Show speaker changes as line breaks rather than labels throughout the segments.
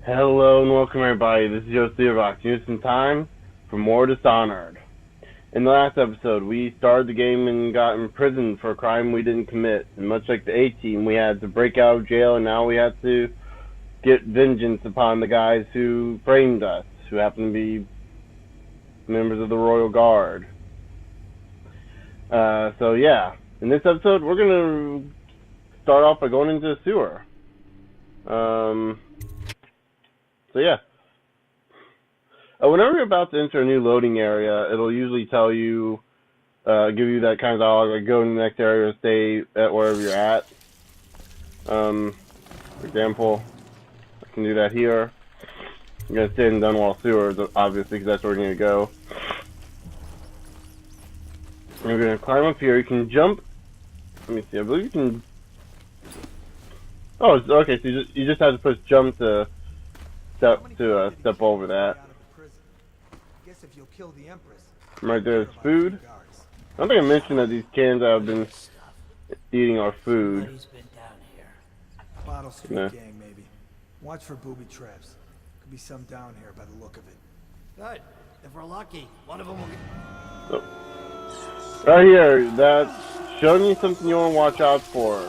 Hello and welcome everybody, this is Joe Here's some time for more Dishonored. In the last episode, we started the game and got imprisoned for a crime we didn't commit. And much like the A-Team, we had to break out of jail and now we have to get vengeance upon the guys who framed us, who happen to be members of the Royal Guard. So yeah, in this episode, we're going to start off by going into the sewer. So yeah. Whenever you're about to enter a new loading area, it'll usually tell you, give you that kind of dialogue, like go in the next area or stay at wherever you're at. For example, I can do that here. I'm going to stay in Dunwall Sewers, obviously, because that's where we're going to go. And we're going to climb up here. You can jump. Let me see, I believe you can... Oh, okay, so you just have to push jump to step over that. Right there's food. I don't think I mentioned that these cans I've been eating are food.
Bottle Street gang, maybe. Watch for booby traps. Could be some down here by the look of it.
Good. If we're lucky, one of them will get...
Oh. Right here, that's showing you something you want to watch out for.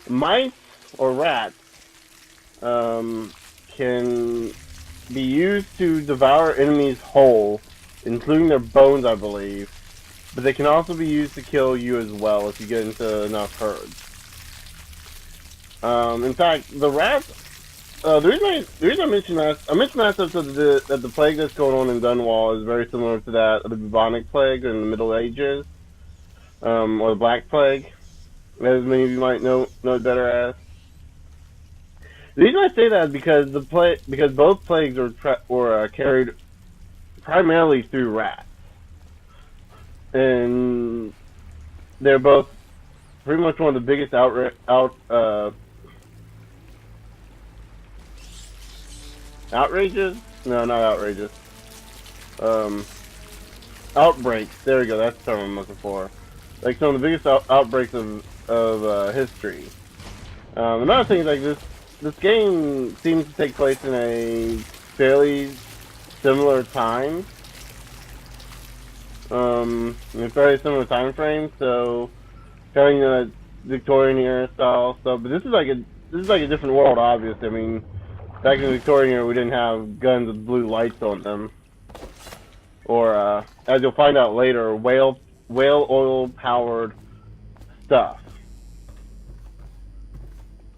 Mice or rats can be used to devour enemies whole, including their bones, I believe. But they can also be used to kill you as well if you get into enough herds. In fact, the rats. The reason I mentioned last episode that the plague that's going on in Dunwall is very similar to that of the bubonic plague in the Middle Ages, or the Black Plague, as many of you might know it better as. The reason I say that is because both plagues were carried primarily through rats, and they're both pretty much one of the biggest outrages? No, not outrages. Outbreaks. There we go. That's the term I'm looking for. Like some of the biggest outbreaks of history. Another thing is like this game seems to take place in a fairly similar time. In a very similar time frame. So, kind of that Victorian era style stuff. But this is like a different world, obviously. I mean, back in the Victorian era, we didn't have guns with blue lights on them, or as you'll find out later, whale oil powered stuff.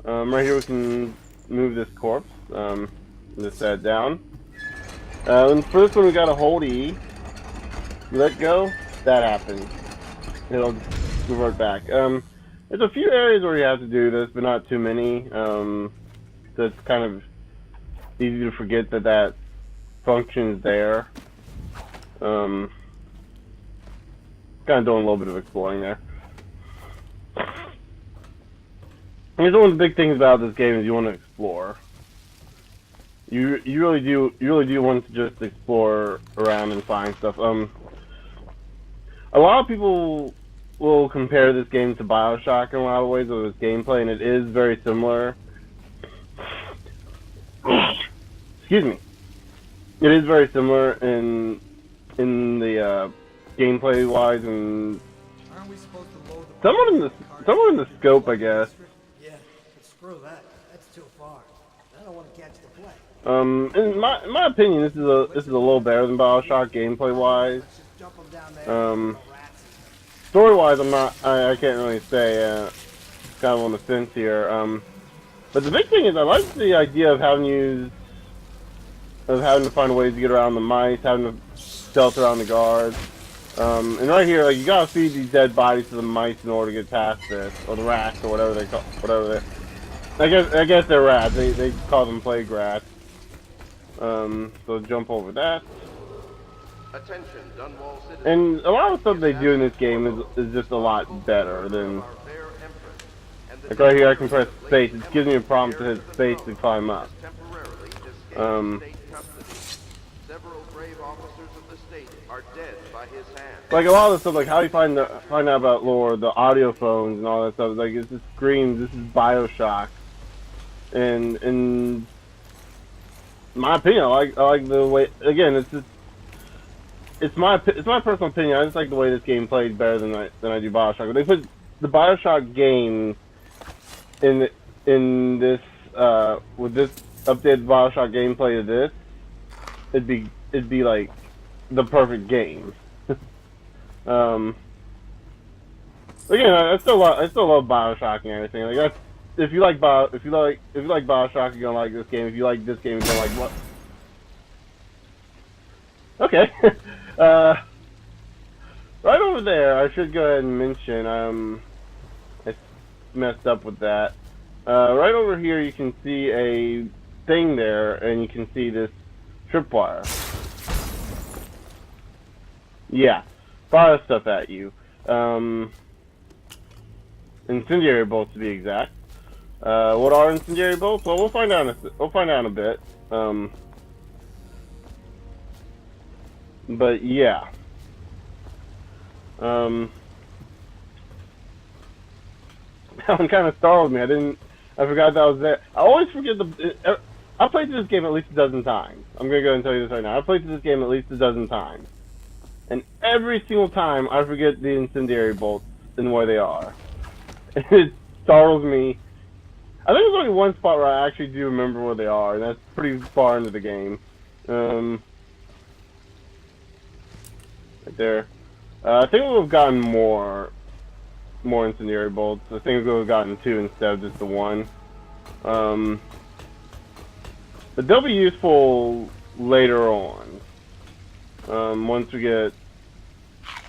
Right here we can move this corpse. Just set it down. And for this one we gotta hold E. You let go, that happens. It'll revert back. There's a few areas where you have to do this, but not too many. So it's kind of easy to forget that function is there. Kind of doing a little bit of exploring there. I mean, one of the big things about this game is you want to explore. You really do want to just explore around and find stuff. A lot of people will compare this game to BioShock in a lot of ways with its gameplay, and it is very similar. Excuse me. It is very similar in the gameplay wise and somewhat in the scope, I guess.
Yeah, but screw that. That's too far. I don't want to catch the play.
In my opinion, this is a little better than BioShock gameplay wise. Story wise, I can't really say. Kind of on the fence here. But the big thing is I like the idea of having to find ways to get around the mice, having to stealth around the guards. And right here, like, you gotta feed these dead bodies to the mice in order to get past this, or the rats, or whatever they call, I guess they're rats. They call them plague rats. So jump over that.
Attention, Dunwall citizens.
And a lot of stuff they do in this game is just a lot better than. Like right here, I can press space. It gives me a prompt to hit space to climb up.
Several brave officers of the state are dead by his hand.
Like a lot of the stuff, like how you find out about lore, the audio phones and all that stuff. Like it just screams, this is BioShock, and my opinion. I like the way. Again, it's my personal opinion. I just like the way this game plays better than I do Bioshock. But they put the Bioshock game in this with this updated Bioshock gameplay to this, it'd be like the perfect game. Again, I still love Bioshock and everything. Like that's, if you like Bioshock, you're gonna like this game. If you like this game, you're gonna like what? Okay. Right over there, I should go ahead and mention. I messed up with that. Right over here, you can see a thing there, and you can see this tripwire. Yeah, fire stuff at you. Incendiary bolts to be exact. What are incendiary bolts? Well, we'll find out in a bit. But yeah. That one kind of startled me. I forgot that was there. I always forget I played through this game at least a dozen times. I'm gonna go ahead and tell you this right now. I played through this game at least a dozen times. And every single time I forget the incendiary bolts and where they are. It startles me. I think there's only one spot where I actually do remember where they are, and that's pretty far into the game. Right there. I think we've gotten more incendiary bolts. I think we've gotten 2 instead of just the 1. But they'll be useful later on. Once we get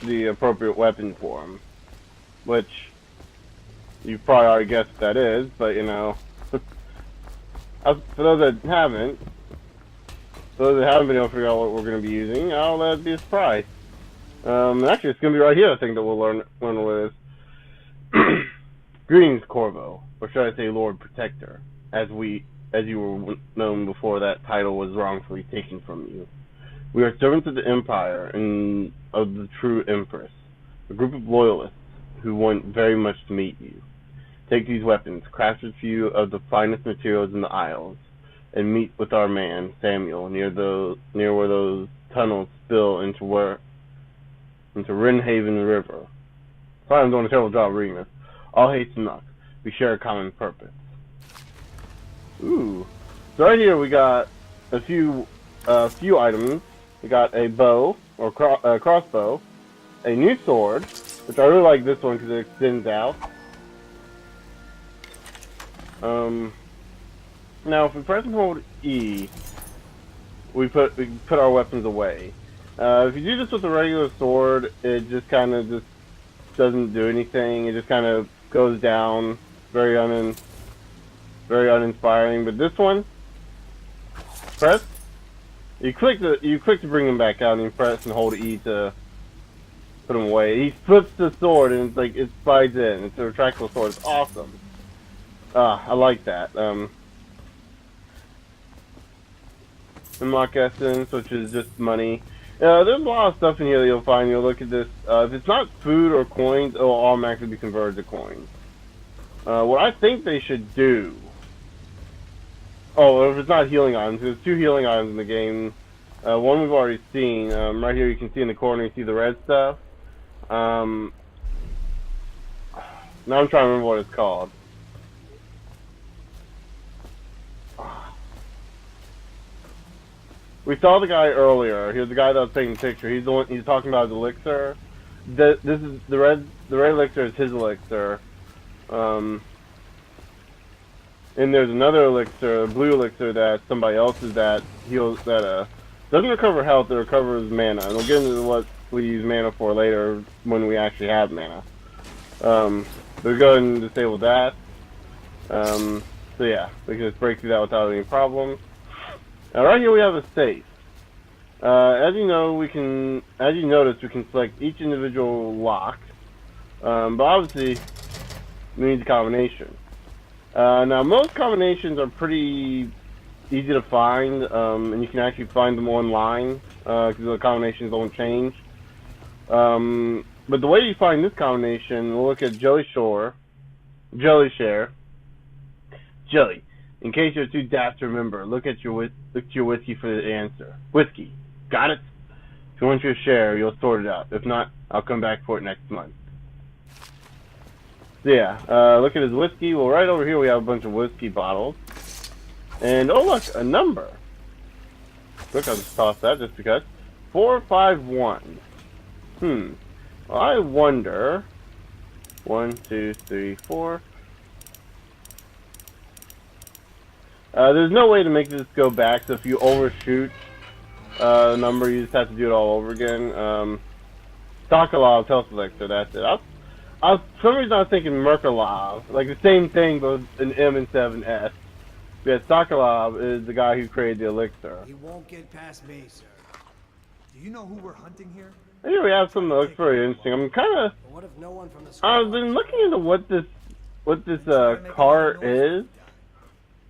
the appropriate weapon for them. Which, you've probably already guessed what that is, but you know. For those that haven't been able to figure out what we're going to be using, I'll let it be a surprise. Actually, it's going to be right here, I think, that we'll learn what it is. Greetings, Corvo, or should I say Lord Protector, as you were known before that title was wrongfully taken from you. We are servants of the Empire and of the true Empress, a group of loyalists who want very much to meet you. Take these weapons, crafted for you of the finest materials in the Isles, and meet with our man, Samuel, near where those tunnels spill into Rinhaven River. Sorry, I'm doing a terrible job reading this. All haste and luck. We share a common purpose. Ooh. So right here we got a few items. We got a bow, or crossbow, a new sword, which I really like this one because it extends out. Now if we press and hold E, we put our weapons away. If you do this with a regular sword, it just kind of just doesn't do anything. It just kind of goes down, very uninspiring. But this one, press. You click to bring him back out, and you press and hold E to put him away. He flips the sword, and it's like it slides in. It's a retractable sword. It's awesome. I like that. Unlock essence, which is just money. There's a lot of stuff in here that you'll find. You'll look at this. If it's not food or coins, it will automatically be converted to coins. What I think they should do. Oh, if it's not healing items, there's 2 healing items in the game. One we've already seen. Right here, you can see in the corner. You see the red stuff. Now I'm trying to remember what it's called. We saw the guy earlier. He was the guy that was taking the picture. He's the one. He's talking about his elixir. This is the red. The red elixir is his elixir. And there's another elixir, a blue elixir, that somebody else's that heals. That doesn't recover health. It recovers mana. And we'll get into what we use mana for later when we actually have mana. But we go ahead and disable that. So yeah, we can just break through that without any problems. Now right here we have a safe. As you notice, we can select each individual lock, but obviously we need the combination. Now most combinations are pretty easy to find, and you can actually find them online because the combinations don't change. But the way you find this combination, we'll look at Jelly. In case you're too daft to remember, look to your whiskey for the answer. Whiskey. Got it? If you want your share, you'll sort it out. If not, I'll come back for it next month. So yeah, look at his whiskey. Well, right over here we have a bunch of whiskey bottles. And, oh look, a number. Look, I'll just toss that just because. 451. Well, I wonder. 1, 2, 3, 4. There's no way to make this go back, so if you overshoot the number, you just have to do it all over again. Sokolov Telselexer, that's it. For some reason I was thinking Merkalov, like the same thing but with an M instead of an S. Yeah, Sokolov is the guy who created the elixir.
He won't get past me, sir.
Do you know who we're hunting here?
Here we have something that looks very interesting. I'm kind of.
But what if no one from the
I've been looking into what this car is.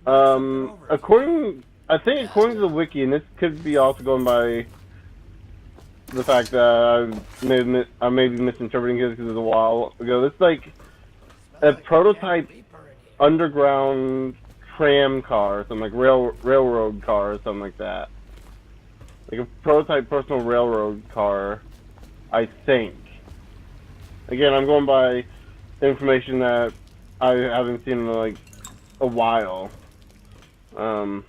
According to the wiki, and this could be also going by the fact that I may be misinterpreting it because it was a while ago. It's like a prototype underground tram car, or something like railroad car, or something like that. Like a prototype personal railroad car, I think. Again, I'm going by information that I haven't seen in like a while. So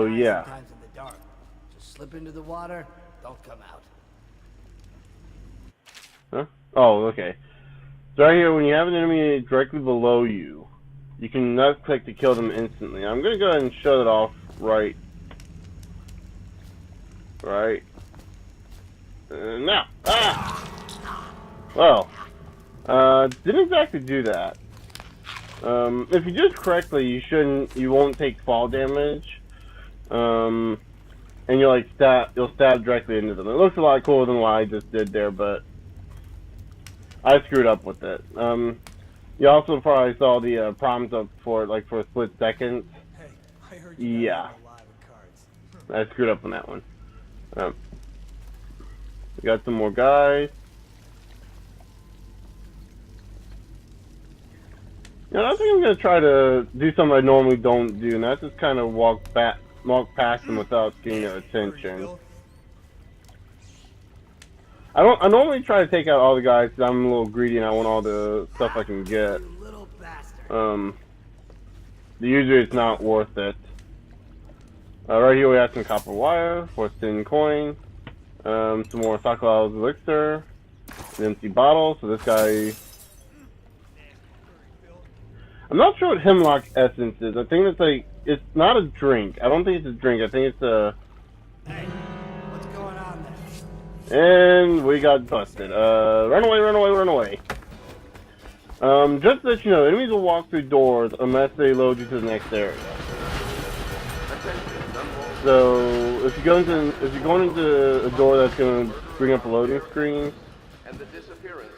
yeah.
Sometimes in the dark. Just slip into the water, don't come out.
Huh? Oh, okay. So right here, when you have an enemy directly below you, you can left click to kill them instantly. I'm gonna go ahead and shut it off right now. Well, didn't exactly do that. If you do it correctly, you won't take fall damage. And you'll stab directly into them. It looks a lot cooler than what I just did there, but I screwed up with it. You also probably saw the prompts up for it, like for a split second.
Hey, I heard you
Yeah. I screwed up on that one. We got some more guys. You know, I think I'm gonna try to do something I normally don't do, and that's just kind of walk past them without getting their attention. I normally try to take out all the guys because I'm a little greedy and I want all the stuff I can get.
You little bastard.
Usually it's not worth it. Right here we have some copper wire for tin coin, some more Sokolov's elixir, an empty bottle. So this guy, I'm not sure what hemlock essence is. I think it's not a drink. I don't think it's a drink. I think it's a.
Hey, what's going on there?
And we got busted. Run away. Just to let you know, enemies will walk through doors unless they load you to the next area. So if you're going into a door that's going to bring up a loading screen, I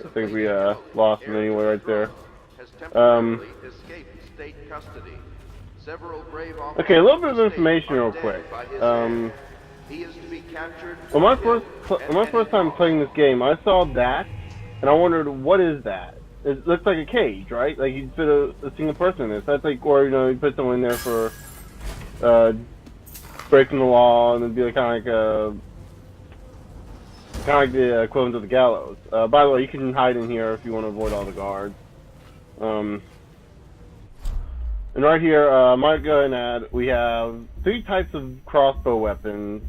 think we lost him anyway right there. Okay, a little bit of information real quick. On my first time playing this game, I saw that, and I wondered, what is that? It looks like a cage, right? Like you'd fit a single person in this. That's like, or you put someone in there for breaking the law, and it'd be kind of like the equivalent of the gallows. By the way, you can hide in here if you want to avoid all the guards. And right here, I might go ahead and add, we have 3 types of crossbow weapons.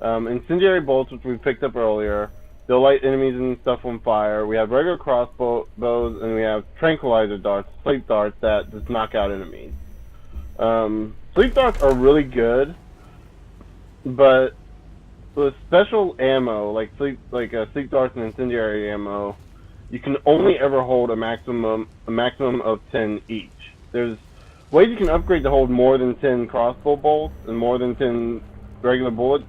Incendiary bolts, which we picked up earlier. They'll light enemies and stuff on fire. We have regular crossbows, and we have tranquilizer darts, sleep darts that just knock out enemies. Sleep darts are really good, but with special ammo, like sleep darts and incendiary ammo, you can only ever hold a maximum of 10 each. There's ways you can upgrade to hold more than 10 crossbow bolts and more than 10 regular bullets,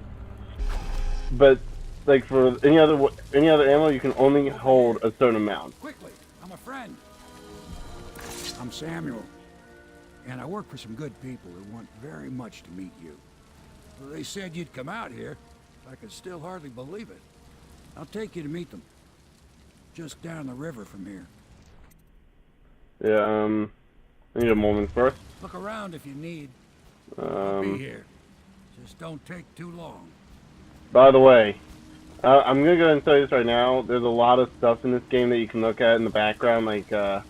but like for any other ammo, you can only hold a certain amount.
Quickly, I'm a friend. I'm Samuel, and I work for some good people who want very much to meet you. They said you'd come out here. I could still hardly believe it. I'll take you to meet them. Just down the river from here.
Yeah, I need a moment first.
Look around if you need. I'll be
Um,
here. Just don't take too long.
by the way, I'm gonna go ahead and tell you this right now. There's a lot of stuff in this game that you can look at in the background, like, that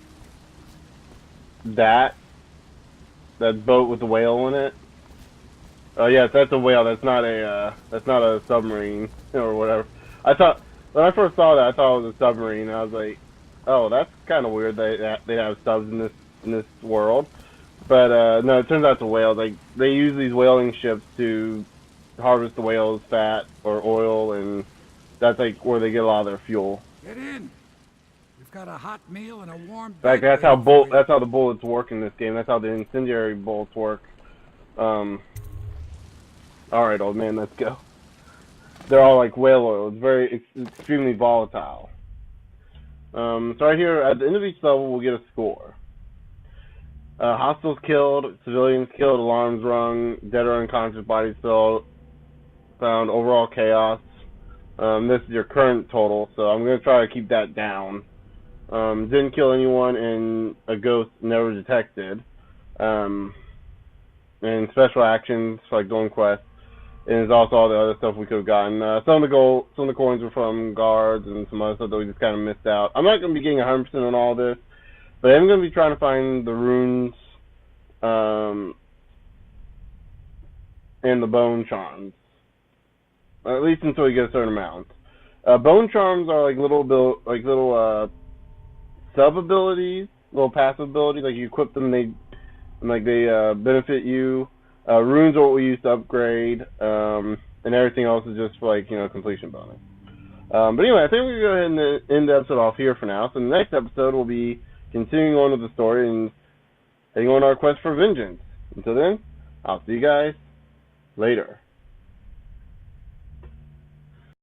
boat with the whale in it. Oh yes, that's a whale. That's not a submarine or whatever. I thought when I first saw that, I thought it was a submarine. And I was like, oh, that's kind of weird. They have subs in this world. But no, it turns out it's a whale. Like they use these whaling ships to harvest the whale's fat or oil, and that's like where they get a lot of their fuel.
Get in. We've got a hot meal and a warm
In fact,
bed waiting for you.
that's how the bullets work in this game. That's how the incendiary bullets work. All right, old man, let's go. They're all like whale oil. It's extremely volatile. So right here, at the end of each level, we'll get a score. Hostiles killed, civilians killed, alarms rung, dead or unconscious bodies found, overall chaos. This is your current total, so I'm going to try to keep that down. Didn't kill anyone, and a ghost never detected. And special actions, like going quests. And there's also all the other stuff we could have gotten. Some of the coins were from guards and some other stuff that we just kind of missed out. I'm not going to be getting 100% on all this, but I'm going to be trying to find the runes and the bone charms. At least until we get a certain amount. Bone charms are like little sub abilities, little passive abilities. Like you equip them, they benefit you. Runes are what we use to upgrade, and everything else is just for, like, completion bonus. But anyway, I think we're going to go ahead and end the episode off here for now. So the next episode will be continuing on with the story and heading on our quest for vengeance. Until then, I'll see you guys later.